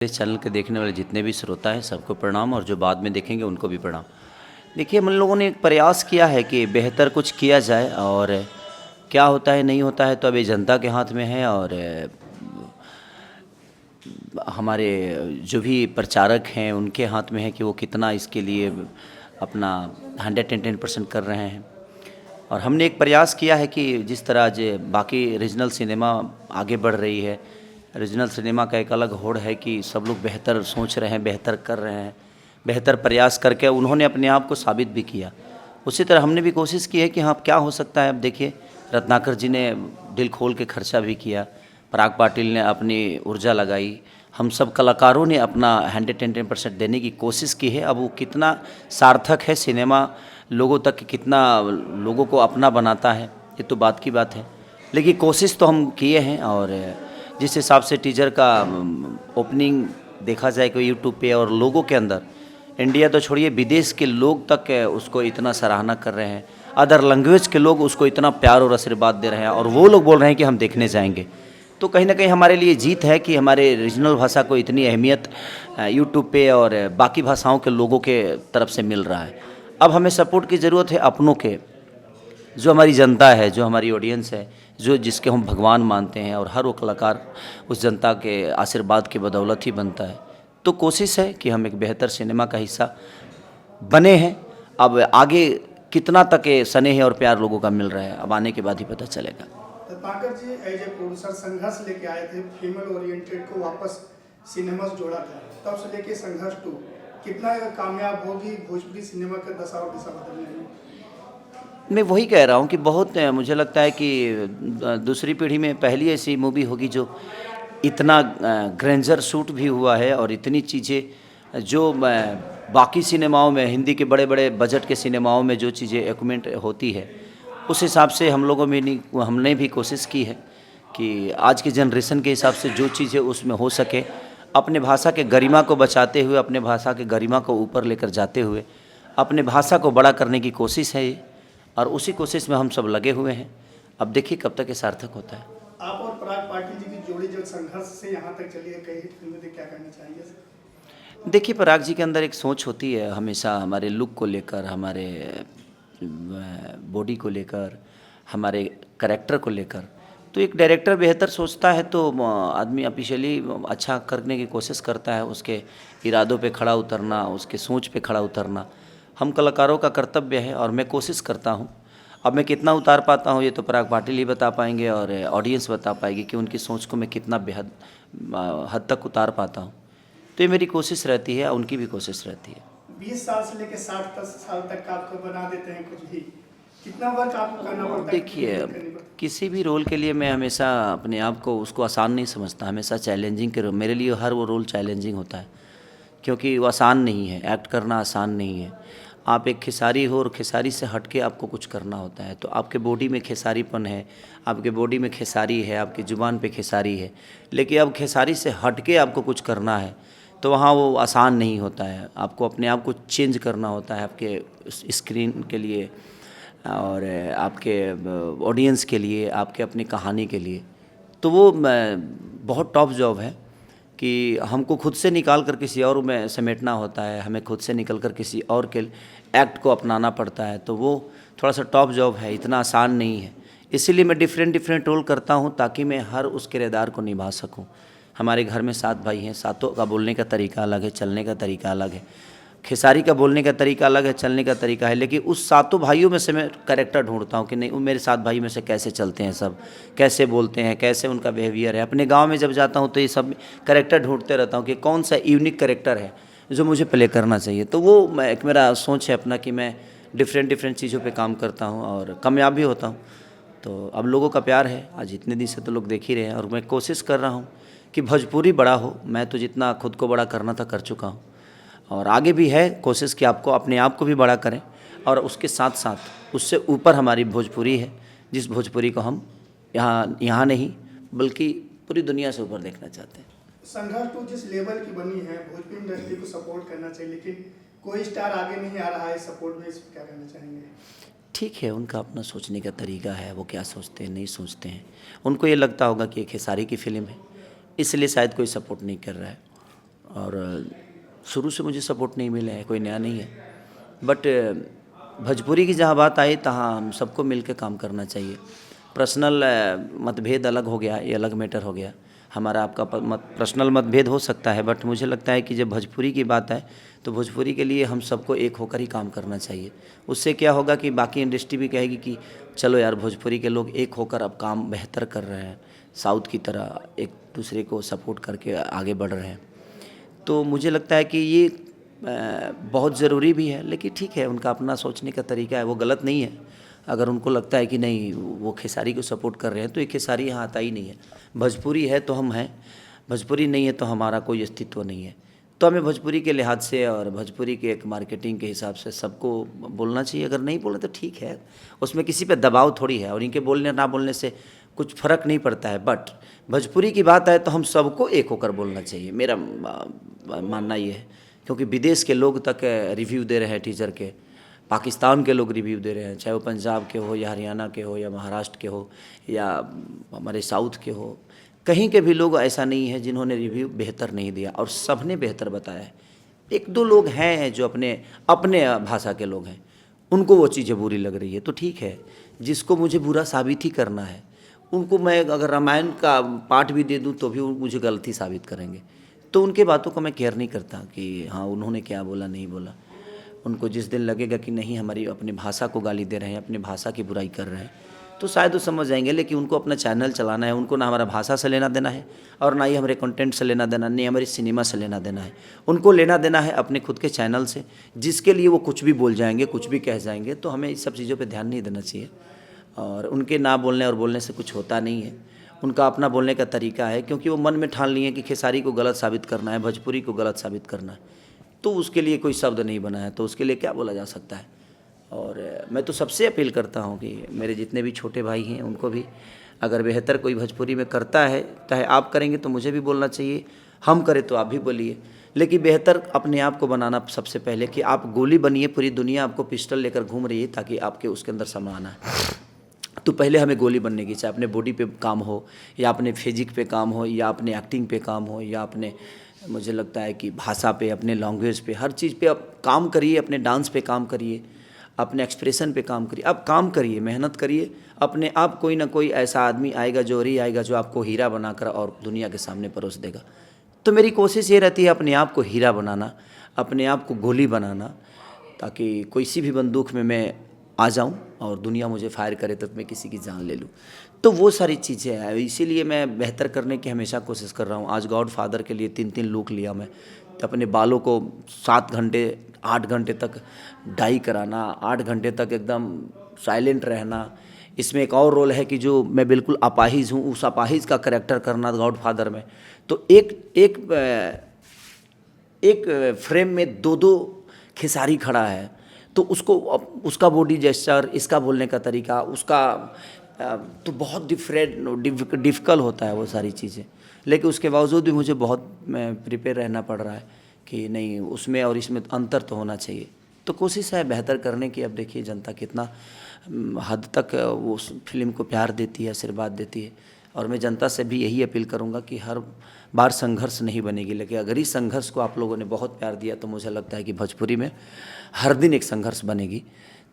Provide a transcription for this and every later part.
इस चैनल के देखने वाले जितने भी श्रोता हैं सबको प्रणाम और जो बाद में देखेंगे उनको भी प्रणाम। देखिए, हम लोगों ने एक प्रयास किया है कि बेहतर कुछ किया जाए और क्या होता है नहीं होता है तो अभी जनता के हाथ में है। और हमारे जो भी प्रचारक हैं उनके हाथ में है कि वो कितना इसके लिए अपना 110% कर रहे हैं। और हमने एक प्रयास किया है कि जिस तरह आज बाकी रीजनल सिनेमा आगे बढ़ रही है, रीजनल सिनेमा का एक अलग होड़ है कि सब लोग बेहतर सोच रहे हैं, बेहतर कर रहे हैं, बेहतर प्रयास करके उन्होंने अपने आप को साबित भी किया। उसी तरह हमने भी कोशिश की है कि हाँ, क्या हो सकता है। अब देखिए, रत्नाकर जी ने दिल खोल के खर्चा भी किया, पराग पाटिल ने अपनी ऊर्जा लगाई, हम सब कलाकारों ने अपना 110% देने की कोशिश की है। अब वो कितना सार्थक है, सिनेमा लोगों तक कितना लोगों को अपना बनाता है, ये तो बात की बात है। लेकिन कोशिश तो हम किए हैं। और जिस हिसाब से टीजर का ओपनिंग देखा जाए कि यूट्यूब पे और लोगों के अंदर, इंडिया तो छोड़िए विदेश के लोग तक उसको इतना सराहना कर रहे हैं, अदर लैंग्वेज के लोग उसको इतना प्यार और आशीर्वाद दे रहे हैं और वो लोग बोल रहे हैं कि हम देखने जाएंगे। तो कहीं ना कहीं हमारे लिए जीत है कि हमारे रीजनल भाषा को इतनी अहमियत यूट्यूब पे और बाकी भाषाओं के लोगों के तरफ से मिल रहा है। अब हमें सपोर्ट की ज़रूरत है अपनों के, जो हमारी जनता है, जो हमारी ऑडियंस है, जो जिसके हम भगवान मानते हैं, और हर वो कलाकार उस जनता के आशीर्वाद की बदौलत ही बनता है। तो कोशिश है कि हम एक बेहतर सिनेमा का हिस्सा बने हैं। अब आगे कितना तक ये स्नेह और प्यार लोगों का मिल रहा है, अब आने के बाद ही पता चलेगा। रत्नाकर जी एज ए प्रोड्यूसर संघर्ष लेके आए थे, फीमेल ओरिएंटेड को वापस सिनेमा से जोड़ा था, तब से लेके संघर्ष 2 कितना कामयाब होगी भोजपुरी सिनेमा का दशा और दिशा बदलने में? मैं वही कह रहा हूँ कि बहुत मुझे लगता है कि दूसरी पीढ़ी में पहली ऐसी मूवी होगी जो इतना ग्रैंडर शूट भी हुआ है और इतनी चीज़ें जो बाकी सिनेमाओं में, हिंदी के बड़े बड़े बजट के सिनेमाओं में जो चीज़ें इक्विपमेंट होती है, उस हिसाब से हम लोगों में नहीं, हमने भी कोशिश की है कि आज के जनरेशन के हिसाब से जो चीज़ें उसमें हो सके, अपने भाषा के गरिमा को बचाते हुए, अपने भाषा के गरिमा को ऊपर लेकर जाते हुए अपने भाषा को बड़ा करने की कोशिश है ये। और उसी कोशिश में हम सब लगे हुए हैं। अब देखिए कब तक ये सार्थक होता है। आप और पराग पाटिल जी की जोड़ी जो संघर्ष से यहाँ तक चली है, कई हिट फिल्में देख, क्या कहना चाहेंगे सर? देखिए, पराग जी के अंदर एक सोच होती है हमेशा, हमारे लुक को लेकर, हमारे बॉडी को लेकर, हमारे करैक्टर को लेकर। तो एक डायरेक्टर बेहतर सोचता है तो आदमी ऑफिशियली अच्छा करने की कोशिश करता है, उसके इरादों पे खड़ा उतरना, उसके सोच पे खड़ा उतरना हम कलाकारों का कर्तव्य है और मैं कोशिश करता हूँ। अब मैं कितना उतार पाता हूँ ये तो पराग पाटिल ही बता पाएंगे और ऑडियंस बता पाएगी कि उनकी सोच को मैं कितना बेहद हद तक उतार पाता हूँ। तो ये मेरी कोशिश रहती है, उनकी भी कोशिश रहती है। 20 साल से लेकर 60 साल तक का आपको बना देते हैं कुछ भी, कितना वर्क आपको करना पड़ता है? देखिए, किसी भी रोल के लिए मैं हमेशा अपने आप को उसको आसान नहीं समझता, हमेशा चैलेंजिंग के मेरे लिए हर वो रोल चैलेंजिंग होता है, क्योंकि वो आसान नहीं है, एक्ट करना आसान नहीं है। आप एक खेसारी हो और खेसारी से हट के आपको कुछ करना होता है, तो आपके बॉडी में खेसारीपन है, आपके बॉडी में खेसारी है, आपकी ज़ुबान पे खेसारी है, लेकिन अब खेसारी से हट के आपको कुछ करना है तो वहाँ वो आसान नहीं होता है। आपको अपने आप को चेंज करना होता है आपके स्क्रीन के लिए और आपके ऑडियंस के लिए, आपके अपनी कहानी के लिए। तो वो बहुत टफ जॉब है कि हमको खुद से निकाल कर किसी और में समेटना होता है, हमें खुद से निकल कर किसी और के एक्ट को अपनाना पड़ता है। तो वो थोड़ा सा टफ जॉब है, इतना आसान नहीं है। इसीलिए मैं डिफरेंट रोल करता हूँ ताकि मैं हर उस किरदार को निभा सकूँ। हमारे घर में 7 भाई हैं, सातों का बोलने का तरीका अलग है, चलने का तरीका अलग है। खेसारी का बोलने का तरीका अलग है, चलने का तरीका है, लेकिन उस सातों भाइयों में से मैं कैरेक्टर ढूंढता हूँ कि नहीं, वो मेरे 7 भाई में से कैसे चलते हैं, सब कैसे बोलते हैं, कैसे उनका बिहेवियर है। अपने गांव में जब जाता हूँ तो ये सब कैरेक्टर ढूंढते रहता हूँ कि कौन सा यूनिक कैरेक्टर है जो मुझे प्ले करना चाहिए। तो वो मैं एक मेरा सोच है अपना कि मैं डिफरेंट चीज़ों पर काम करता हूँ और कामयाब भी होता हूँ। तो अब लोगों का प्यार है, आज इतने दिन से तो लोग देख ही रहे हैं और मैं कोशिश कर रहा हूँ कि भोजपुरी बड़ा हो। मैं तो जितना खुद को बड़ा करना था कर चुका हूँ और आगे भी है कोशिश कि आपको अपने आप को भी बड़ा करें और उसके साथ साथ उससे ऊपर हमारी भोजपुरी है, जिस भोजपुरी को हम यहाँ नहीं बल्कि पूरी दुनिया से ऊपर देखना चाहते हैं। संघर्ष 2 जिस लेवल की बनी है, भोजपुरी इंडस्ट्री को सपोर्ट करना चाहिए, लेकिन कोई स्टार आगे नहीं आ रहा है सपोर्ट में, इस पर क्या कहना चाहेंगे? ठीक है, उनका अपना सोचने का तरीका है, वो क्या सोचते हैं नहीं सोचते हैं। उनको ये लगता होगा कि ये खेसारी की फिल्म है इसलिए शायद कोई सपोर्ट नहीं कर रहा है। और शुरू से मुझे सपोर्ट नहीं मिला है, कोई नया नहीं है। बट भोजपुरी की जहाँ बात आई तहाँ हम सबको मिल के काम करना चाहिए। पर्सनल मतभेद अलग हो गया, ये अलग मैटर हो गया। हमारा आपका पर्सनल मतभेद हो सकता है, बट मुझे लगता है कि जब भोजपुरी की बात है तो भोजपुरी के लिए हम सबको एक होकर ही काम करना चाहिए। उससे क्या होगा कि बाकी इंडस्ट्री भी कहेगी कि चलो यार, भोजपुरी के लोग एक होकर अब काम बेहतर कर रहे हैं, साउथ की तरह एक दूसरे को सपोर्ट करके आगे बढ़ रहे हैं। तो मुझे लगता है कि ये बहुत ज़रूरी भी है, लेकिन ठीक है, उनका अपना सोचने का तरीका है, वो गलत नहीं है। अगर उनको लगता है कि नहीं वो खेसारी को सपोर्ट कर रहे हैं तो ये खेसारी यहाँ आता ही नहीं है। भोजपुरी है तो हम हैं, भोजपुरी नहीं है तो हमारा कोई अस्तित्व नहीं है। तो हमें भोजपुरी के लिहाज से और भोजपुरी के एक मार्केटिंग के हिसाब से सबको बोलना चाहिए। अगर नहीं बोले तो ठीक है, उसमें किसी पे दबाव थोड़ी है, और इनके बोलने ना बोलने से कुछ फ़र्क नहीं पड़ता है। बट भोजपुरी की बात है तो हम सबको एक होकर बोलना चाहिए, मेरा मानना ये है। क्योंकि विदेश के लोग तक रिव्यू दे रहे हैं टीचर के, पाकिस्तान के लोग रिव्यू दे रहे हैं, चाहे वो पंजाब के हो या हरियाणा के हो या महाराष्ट्र के हो या हमारे साउथ के हो, कहीं के भी लोग ऐसा नहीं है जिन्होंने रिव्यू बेहतर नहीं दिया, और सब ने बेहतर बताया है। एक दो लोग हैं जो अपने अपने भाषा के लोग हैं, उनको वो चीज़ें बुरी लग रही है, तो ठीक है। जिसको मुझे बुरा साबित ही करना है, उनको मैं अगर रामायण का पाठ भी दे दूं तो भी वो मुझे गलती साबित करेंगे। तो उनके बातों को मैं केयर नहीं करता कि हाँ उन्होंने क्या बोला नहीं बोला। उनको जिस दिन लगेगा कि नहीं हमारी अपनी भाषा को गाली दे रहे हैं, अपनी भाषा की बुराई कर रहे हैं, तो शायद वो समझ जाएंगे। लेकिन उनको अपना चैनल चलाना है, उनको ना हमारा भाषा से लेना देना है और ना ही हमारे कंटेंट से लेना देना, नहीं हमारी सिनेमा से लेना देना है। उनको लेना देना है अपने खुद के चैनल से, जिसके लिए वो कुछ भी बोल जाएंगे, कुछ भी कह जाएंगे। तो हमें इस सब चीज़ों पर ध्यान नहीं देना चाहिए। और उनके ना बोलने और बोलने से कुछ होता नहीं है। उनका अपना बोलने का तरीका है, क्योंकि वो मन में ठान लिए कि खेसारी को गलत साबित करना है, भोजपुरी को गलत साबित करना है, तो उसके लिए कोई शब्द नहीं बना है, तो उसके लिए क्या बोला जा सकता है। और मैं तो सबसे अपील करता हूँ कि मेरे जितने भी छोटे भाई हैं उनको भी, अगर बेहतर कोई भोजपुरी में करता है, चाहे आप करेंगे तो मुझे भी बोलना चाहिए, हम करें तो आप भी बोलिए, लेकिन बेहतर अपने आप को बनाना सबसे पहले। कि आप गोली बनिए, पूरी दुनिया आपको पिस्टल लेकर घूम रही है ताकि आपके उसके अंदर समाना है, तो पहले हमें गोली बनने की, चाहे अपने बॉडी पे काम हो या अपने फिजिक पे काम हो या अपने एक्टिंग पे काम हो या अपने, मुझे लगता है कि भाषा पे, अपने लैंग्वेज पे, हर चीज़ पे आप काम करिए। अपने डांस पे काम करिए, अपने एक्सप्रेशन पे काम करिए, आप काम करिए, मेहनत करिए। अपने आप कोई ना कोई ऐसा आदमी आएगा, जोहरी आएगा, जो आपको हीरा बनाकर और दुनिया के सामने परोस देगा। तो मेरी कोशिश ये रहती है अपने आप को हीरा बनाना, अपने आप को गोली बनाना, ताकि कोई सी भी बंदूक में मैं आ जाऊं और दुनिया मुझे फायर करे तो मैं किसी की जान ले लूं। तो वो सारी चीज़ें हैं, इसीलिए मैं बेहतर करने की हमेशा कोशिश कर रहा हूं। आज गॉड फादर के लिए 3-3 लुक लिया मैं, तो अपने बालों को 7 घंटे 8 घंटे तक डाई कराना, 8 घंटे तक एकदम साइलेंट रहना। इसमें एक और रोल है कि जो मैं बिल्कुल अपाहिज हूँ, उस अपाहिज का करेक्टर करना गॉड फादर में। तो एक फ्रेम में 2-2 खेसारी खड़ा है, तो उसको उसका बॉडी जेस्चर, इसका बोलने का तरीका, उसका तो बहुत डिफ़िकल्ट होता है वो सारी चीज़ें। लेकिन उसके बावजूद भी मुझे बहुत प्रिपेयर रहना पड़ रहा है कि नहीं, उसमें और इसमें अंतर तो होना चाहिए। तो कोशिश है बेहतर करने की। अब देखिए जनता कितना हद तक वो उस फिल्म को प्यार देती है, आशीर्वाद देती है। और मैं जनता से भी यही अपील करूंगा कि हर बार संघर्ष नहीं बनेगी, लेकिन अगर इस संघर्ष को आप लोगों ने बहुत प्यार दिया तो मुझे लगता है कि भोजपुरी में हर दिन एक संघर्ष बनेगी।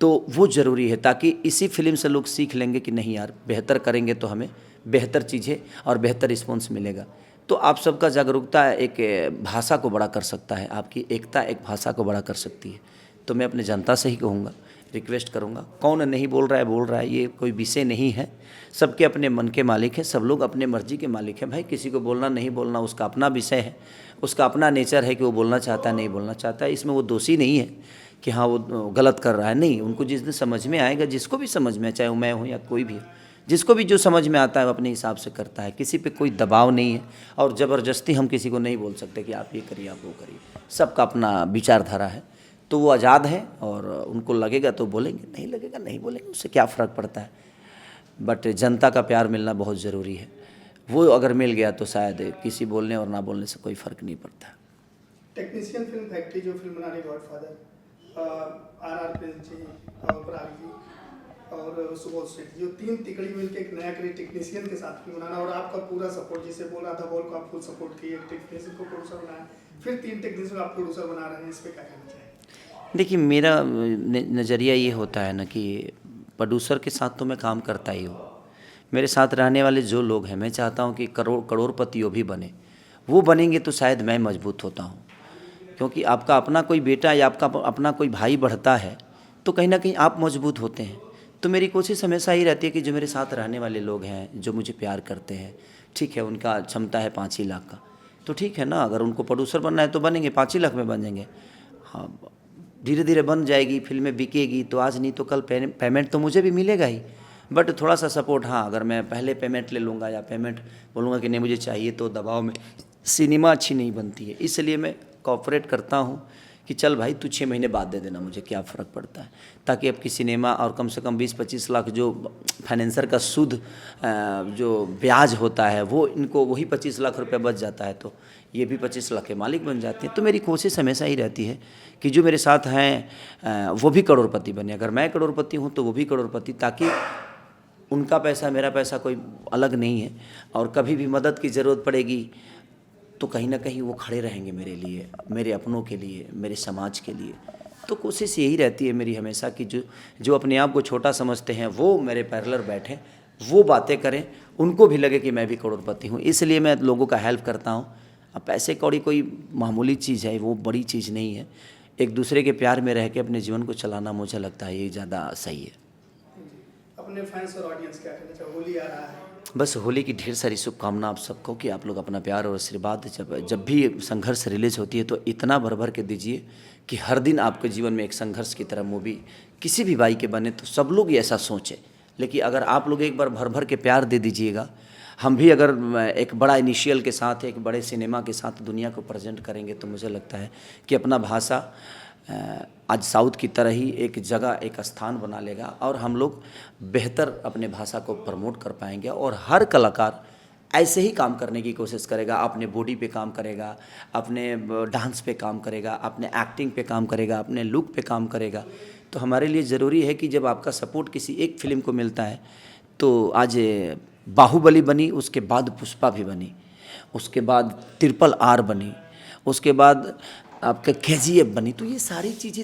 तो वो ज़रूरी है, ताकि इसी फिल्म से लोग सीख लेंगे कि नहीं यार, बेहतर करेंगे तो हमें बेहतर चीज़ें और बेहतर रिस्पॉन्स मिलेगा। तो आप सबका जागरूकता एक भाषा को बड़ा कर सकता है, आपकी एकता एक भाषा को बड़ा कर सकती है। तो मैं अपने जनता से ही कहूँगा, रिक्वेस्ट करूँगा, कौन नहीं बोल रहा है ये कोई विषय नहीं है। सबके अपने मन के मालिक हैं, सब लोग अपने मर्जी के मालिक हैं। भाई किसी को बोलना नहीं बोलना उसका अपना विषय है, उसका अपना नेचर है कि वो बोलना चाहता है नहीं बोलना चाहता है। इसमें वो दोषी नहीं है कि हाँ वो गलत कर रहा है, नहीं। उनको जिस दिन समझ में आएगा, जिसको भी समझ में, चाहे मैं हूँ या कोई भी हो, जिसको भी जो समझ में आता है वो अपने हिसाब से करता है। किसी पे कोई दबाव नहीं है और ज़बरदस्ती हम किसी को नहीं बोल सकते कि आप ये करिए आप वो करिए। सबका अपना विचारधारा है, तो वो आज़ाद है और उनको लगेगा तो बोलेंगे, नहीं लगेगा नहीं बोलेंगे, उससे क्या फ़र्क पड़ता है। बट जनता का प्यार मिलना बहुत ज़रूरी है। वो अगर मिल गया तो शायद किसी बोलने और ना बोलने से कोई फ़र्क नहीं पड़ता। टेक्नीशियन फिल्म फैक्ट्री जो फिल्म बना रही गॉडफादर, आर प्रिंस जी और पराग जी और सुबोध सेठ, जो 3 तिकड़ी मिलकर एक नया करी टेक्नीशियन के साथ फिल्म बनाना, और आपका पूरा सपोर्ट, जिसे बोल रहा था बोल को आप फुल सपोर्ट किए, टेक्नीशियन को प्रोड्यूसर बनाया, फिर 3 टेक्नीशियन आप प्रोड्यूसर बना रहे हैं, इस पे क्या कहना चाहेंगे? देखिए मेरा नज़रिया ये होता है ना कि प्रोड्यूसर के साथ तो मैं काम करता ही हूँ। मेरे साथ रहने वाले जो लोग हैं, मैं चाहता हूँ कि करोड़पति वो भी बने। वो बनेंगे तो शायद मैं मजबूत होता हूँ, क्योंकि आपका अपना कोई बेटा या आपका अपना कोई भाई बढ़ता है तो कहीं ना कहीं आप मजबूत होते हैं। तो मेरी कोशिश हमेशा ही रहती है कि जो मेरे साथ रहने वाले लोग हैं, जो मुझे प्यार करते हैं, ठीक है, उनका क्षमता है 5 ही लाख का, तो ठीक है ना, अगर उनको प्रोड्यूसर बनना है तो बनेंगे, 5 ही लाख में बन जाएंगे। हाँ, धीरे धीरे बन जाएगी, फिल्में बिकेगी तो आज नहीं तो कल पेमेंट तो मुझे भी मिलेगा ही। बट थोड़ा सा सपोर्ट, हाँ, अगर मैं पहले पेमेंट ले लूँगा या पेमेंट बोलूँगा कि नहीं मुझे चाहिए, तो दबाव में सिनेमा अच्छी नहीं बनती है। इसलिए मैं कोऑपरेट करता हूँ कि चल भाई तू 6 महीने बाद दे देना, मुझे क्या फ़र्क पड़ता है, ताकि अब की सिनेमा और कम से कम 20-25 लाख जो फाइनेंसर का सूद जो ब्याज होता है वो इनको वही 25 लाख रुपए बच जाता है, तो ये भी 25 लाख के मालिक बन जाते हैं। तो मेरी कोशिश हमेशा ही रहती है कि जो मेरे साथ हैं वो भी करोड़पति बने। अगर मैं करोड़पति हूँ तो वो भी करोड़पति, ताकि उनका पैसा मेरा पैसा कोई अलग नहीं है, और कभी भी मदद की ज़रूरत पड़ेगी तो कहीं ना कहीं वो खड़े रहेंगे मेरे लिए, मेरे अपनों के लिए, मेरे समाज के लिए। तो कोशिश यही रहती है मेरी हमेशा कि जो अपने आप को छोटा समझते हैं वो मेरे पैरेलल बैठें, वो बातें करें, उनको भी लगे कि मैं भी करोड़पति हूँ। इसलिए मैं लोगों का हेल्प करता हूँ। अब पैसे कौड़ी कोई मामूली चीज़ है, वो बड़ी चीज़ नहीं है। एक दूसरे के प्यार में रह के अपने जीवन को चलाना मुझे लगता है ये ज़्यादा सही है। अपने फैंस और ऑडियंस क्या कहना चाहिए? होली आ रहा है, बस होली की ढेर सारी शुभकामना आप सबको, कि आप लोग अपना प्यार और आशीर्वाद जब भी संघर्ष रिलीज होती है तो इतना भर भर के दीजिए कि हर दिन आपके जीवन में एक संघर्ष की तरह मूवी किसी भी भाई के बने तो सब लोग ऐसा सोचें। लेकिन अगर आप लोग एक बार भर भर के प्यार दे दीजिएगा, हम भी अगर एक बड़ा इनिशियल के साथ, एक बड़े सिनेमा के साथ दुनिया को प्रेजेंट करेंगे तो मुझे लगता है कि अपना भाषा आज साउथ की तरह ही एक जगह, एक स्थान बना लेगा, और हम लोग बेहतर अपने भाषा को प्रमोट कर पाएंगे। और हर कलाकार ऐसे ही काम करने की कोशिश करेगा, अपने बॉडी पे काम करेगा, अपने डांस पे काम करेगा, अपने एक्टिंग पे काम करेगा, अपने लुक पे काम करेगा। तो हमारे लिए ज़रूरी है कि जब आपका सपोर्ट किसी एक फिल्म को मिलता है, तो आज बाहुबली बनी, उसके बाद पुष्पा भी बनी, उसके बाद RRR बनी, उसके बाद आपका KGF बनी, तो ये सारी चीज़ें